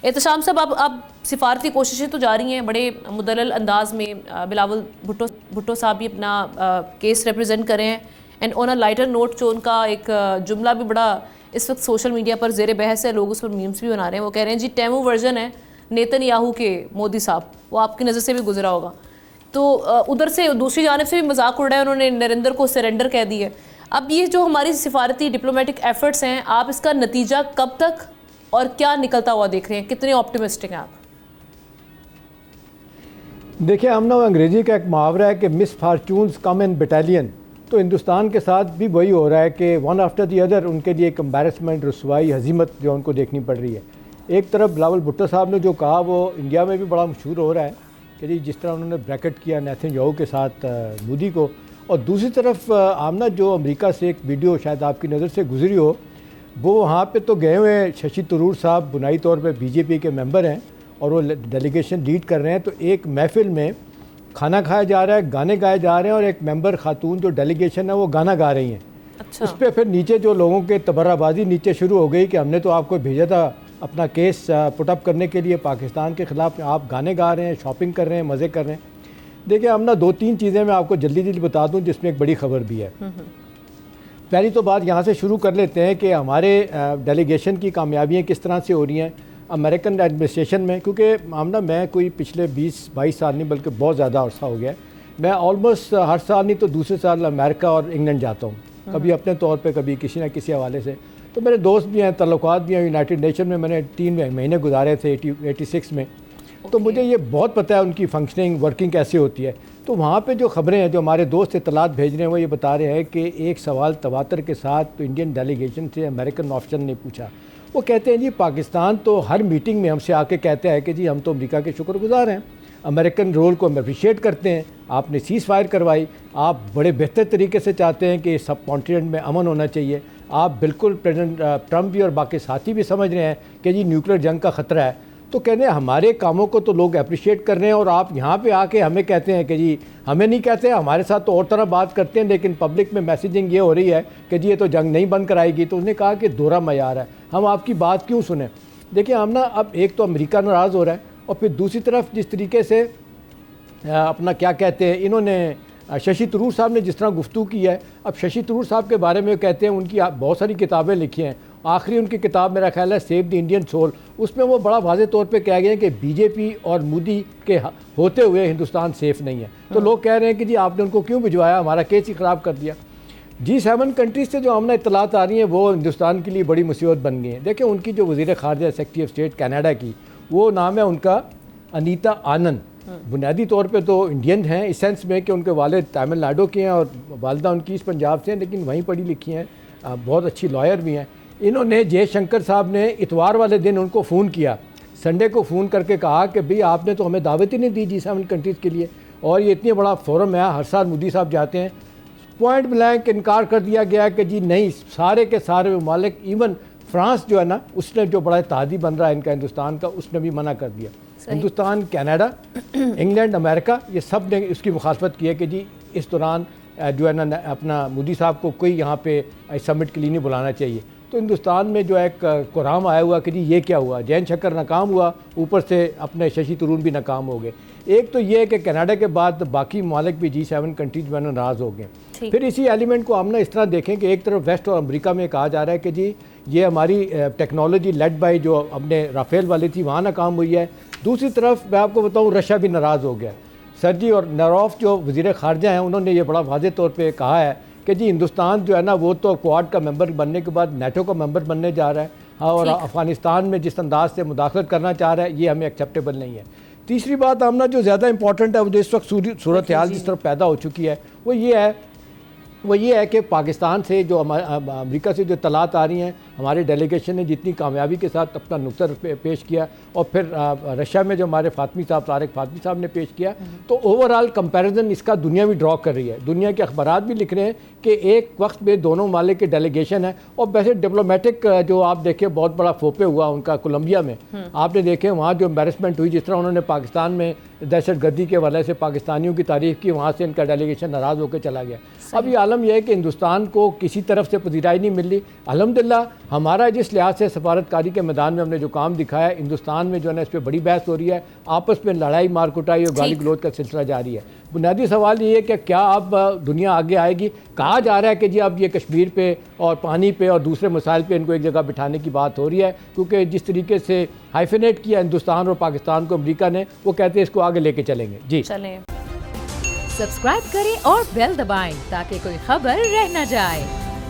एहतशाम साहब, अब सिफारती कोशिशें तो जारी हैं बड़े मुदल्लल अंदाज में। बिलावल भुट्टो साहब भी अपना केस रिप्रेजेंट कर रहे हैं। And on a lighter note, जो उनका एक जुमला भी बड़ा इस वक्त सोशल मीडिया पर ज़ेर बहस है, लोग उस पर मीम्स भी बना रहे हैं। वो कह रहे हैं जी टेमू वर्जन है नेतन्याहू के मोदी साहब। वो आपकी नज़र से भी गुजरा होगा। तो उधर से दूसरी जानब से भी मजाक उड़ रहा है, उन्होंने नरेंद्र को सरेंडर कह दी है। अब ये जो हमारी सिफारती डिप्लोमेटिक एफर्ट्स हैं, आप इसका नतीजा कब तक और क्या निकलता हुआ देख रहे हैं? कितने ऑप्टिमिस्टिक हैं आप? देखिए, हम ना अंग्रेज़ी का एक मुहावरा है कि मिस फार्चून्स कम इन बटालियन। तो हिंदुस्तान के साथ भी वही हो रहा है कि वन आफ्टर दी अदर उनके लिए एक एम्बैरसमेंट, रसवाई, हजीमत जो उनको देखनी पड़ रही है। एक तरफ बिलावल भुट्टो साहब ने जो कहा वो इंडिया में भी बड़ा मशहूर हो रहा है कि जी जिस तरह उन्होंने ब्रैकेट किया नेतन्याहू के साथ मोदी को, और दूसरी तरफ आमना जो अमेरिका से एक वीडियो शायद आपकी नज़र से गुजरी हो, वो वहाँ पे तो गए हुए हैं शशि थरूर साहब, बुनियादी तौर पे बीजेपी के मेंबर हैं और वो डेलीगेशन लीड कर रहे हैं। तो एक महफिल में खाना खाया जा रहा है, गाने गाए जा रहे हैं और एक मेंबर खातून जो डेलीगेशन है वो गाना गा रही हैं। अच्छा। उस पर फिर नीचे जो लोगों के तबर्राबाजी नीचे शुरू हो गई कि हमने तो आपको भेजा था अपना केस पुटअप करने के लिए पाकिस्तान के ख़िलाफ़, आप गाने गा रहे हैं, शॉपिंग कर रहे हैं, मज़े कर रहे हैं। देखिए, हम ना 2-3 चीज़ें मैं आपको जल्दी जल्दी बता दूं जिसमें एक बड़ी खबर भी है। पहली तो बात यहाँ से शुरू कर लेते हैं कि हमारे डेलीगेशन की कामयाबियाँ किस तरह से हो रही हैं अमेरिकन एडमिनिस्ट्रेशन में, क्योंकि हमना मैं कोई पिछले 20-22 साल नहीं बल्कि बहुत ज़्यादा अर्सा हो गया, मैं ऑलमोस्ट हर साल नहीं तो दूसरे साल अमेरिका और इंग्लैंड जाता हूँ, कभी अपने तौर पे, कभी किसी न किसी हवाले से। तो मेरे दोस्त भी हैं, तल्लुकात भी हैं। यूनाइटेड नेशन में मैंने 3 महीने गुजारे थे 86 में। तो मुझे ये बहुत पता है उनकी फंक्शनिंग, वर्किंग कैसे होती है। तो वहाँ पे जो खबरें हैं, जो हमारे दोस्त इतलात भेज रहे हैं, वो ये बता रहे हैं कि एक सवाल तवातर के साथ तो इंडियन डेलीगेशन से अमेरिकन ऑफिसर ने पूछा। वो कहते हैं जी पाकिस्तान तो हर मीटिंग में हमसे आके कहते हैं कि जी हम तो अमेरिका के शुक्रगुजार हैं, अमेरिकन रोल को हम अप्रिशिएट करते हैं, आपने सीज़ फायर करवाई, आप बड़े बेहतर तरीके से चाहते हैं कि सब कॉन्टिनेंट में अमन होना चाहिए, आप बिल्कुल प्रेसिडेंट ट्रंप भी और बाकी साथी भी समझ रहे हैं कि जी न्यूक्लियर जंग का ख़तरा है। तो कहते हैं हमारे कामों को तो लोग अप्रिशिएट कर रहे हैं और आप यहाँ पे आके हमें कहते हैं कि जी, हमें नहीं कहते, हमारे साथ तो और तरह बात करते हैं, लेकिन पब्लिक में मैसेजिंग ये हो रही है कि जी ये तो जंग नहीं बंद कराएगी। तो उसने कहा कि दोहरा मयार है, हम आपकी बात क्यों सुने। देखिए, हम ना अब एक तो अमेरिका नाराज़ हो रहा है और फिर दूसरी तरफ जिस तरीके से अपना क्या कहते हैं इन्होंने शशि थरूर साहब ने जिस तरह गुफ्तगू की है। अब शशि थरूर साहब के बारे में कहते हैं उनकी बहुत सारी किताबें लिखी हैं, आखिरी उनकी किताब मेरा ख्याल है सेव द इंडियन सोल, उसमें वो बड़ा वाज़े तौर पे कहा गया है कि बीजेपी और मोदी के होते हुए हिंदुस्तान सेफ़ नहीं है। तो लोग कह रहे हैं कि जी आपने उनको क्यों भिजवाया, हमारा केस ही ख़राब कर दिया। G7 कंट्रीज से जो हमने इतलात आ रही हैं वो हिंदुस्तान के लिए बड़ी मुसीबत बन गई हैं। देखिए, उनकी जो वज़ीर ख़ारजा सेक्रेटरी ऑफ स्टेट कनाडा की, वो नाम है उनका अनीता आनंद। बुनियादी तौर पे तो इंडियन हैं इस सेंस में कि उनके वालिद तमिलनाडु के हैं और वालदा उनकी इस पंजाब से हैं, लेकिन वहीं पढ़ी लिखी हैं, बहुत अच्छी लॉयर भी हैं। इन्होंने जयशंकर साहब ने इतवार वाले दिन उनको फ़ोन किया, संडे को फ़ोन करके कहा कि भाई आपने तो हमें दावत ही नहीं दी G7 कंट्रीज़ के लिए, और ये इतनी बड़ा फोरम है, हर साल मोदी साहब जाते हैं। पॉइंट ब्लैंक इनकार कर दिया गया कि जी नहीं, सारे के सारे ममालिक, इवन फ्रांस जो है ना, उसने जो बड़ा इत्तेहादी बन रहा है इनका हिंदुस्तान का, उसने भी मना कर दिया। हिंदुस्तान, कनाडा, इंग्लैंड, अमेरिका, ये सब ने इसकी मुखालफत की है कि जी इस दौरान जो है ना अपना मोदी साहब को कोई यहाँ पे समिट के लिए नहीं बुलाना चाहिए। तो हिंदुस्तान में जो एक कुराम आया हुआ कि जी ये क्या हुआ, जैन शक्कर नाकाम हुआ, ऊपर से अपने शशि थरूर भी नाकाम हो गए। एक तो ये है कि कनाडा के बाद बाकी ममालिक भी G7 कंट्रीज में नाराज़ हो गए। फिर इसी एलिमेंट को हम ना इस तरह देखें कि एक तरफ वेस्ट और अमेरिका में कहा जा रहा है कि जी ये हमारी टेक्नोलॉजी लेड बाई जो अपने राफेल वाली थी वहाँ नाकाम हुई है। दूसरी तरफ मैं आपको बताऊँ रशिया भी नाराज़ हो गया। सर्जी और नरोफ जो वज़ीर ख़ारजा हैं, उन्होंने ये बड़ा वाज़े तौर पे कहा है कि जी हिंदुस्तान जो है ना वो तो क्वाड का मेंबर बनने के बाद नेटो का मेंबर बनने जा रहा है, हाँ, और अफ़गानिस्तान में जिस अंदाज से मुदाखलत करना चाह रहा है ये हमें एक्सेप्टेबल नहीं है। तीसरी बात हमना जो ज़्यादा इंपॉर्टेंट है, वो जो इस वक्त सूरत हाल जिस तरफ पैदा हो चुकी है वो ये है कि पाकिस्तान से जो अमेरिका से जो इत्तलात आ रही हैं, हमारे डेलीगेशन ने जितनी कामयाबी के साथ अपना नुक्ता पेश किया, और फिर रशिया में जो हमारे फातमी साहब, तारिक फातमी साहब ने पेश किया, तो ओवरऑल कंपैरिजन इसका दुनिया भी ड्रॉ कर रही है। दुनिया के अखबारात भी लिख रहे हैं कि एक वक्त में दोनों ममालिक के डेलीगेशन है। और वैसे डिप्लोमेटिक जो आप देखें बहुत बड़ा फोपे हुआ उनका कोलंबिया में, आपने देखे वहाँ जो एम्बेरसमेंट हुई, जिस तरह उन्होंने पाकिस्तान में दहशत गर्दी के वजह से पाकिस्तानियों की तारीफ की, वहाँ से इनका डेलीगेशन नाराज़ होकर चला गया। अब ये आलम यह है कि हिंदुस्तान को किसी तरफ से पजीराई नहीं मिल रही। अल्हम्दुलिल्लाह हमारा जिस लिहाज से सफारतकारी के मैदान में हमने जो काम दिखाया, हिंदुस्तान में जो है ना इस पर बड़ी बहस हो रही है, आपस में लड़ाई मार कुटाई और गाली गलौज का सिलसिला जारी है। बुनियादी सवाल ये है कि क्या अब दुनिया आगे आएगी? कहा जा रहा है कि जी अब ये कश्मीर पे और पानी पे और दूसरे मसाइल पे इनको एक जगह बिठाने की बात हो रही है, क्योंकि जिस तरीके से हाइफेनेट किया हिंदुस्तान और पाकिस्तान को अमेरिका ने, वो कहते हैं इसको आगे लेके चलेंगे। जी चलें। सब्सक्राइब करें और बेल दबाएं ताकि कोई खबर रह न जाए।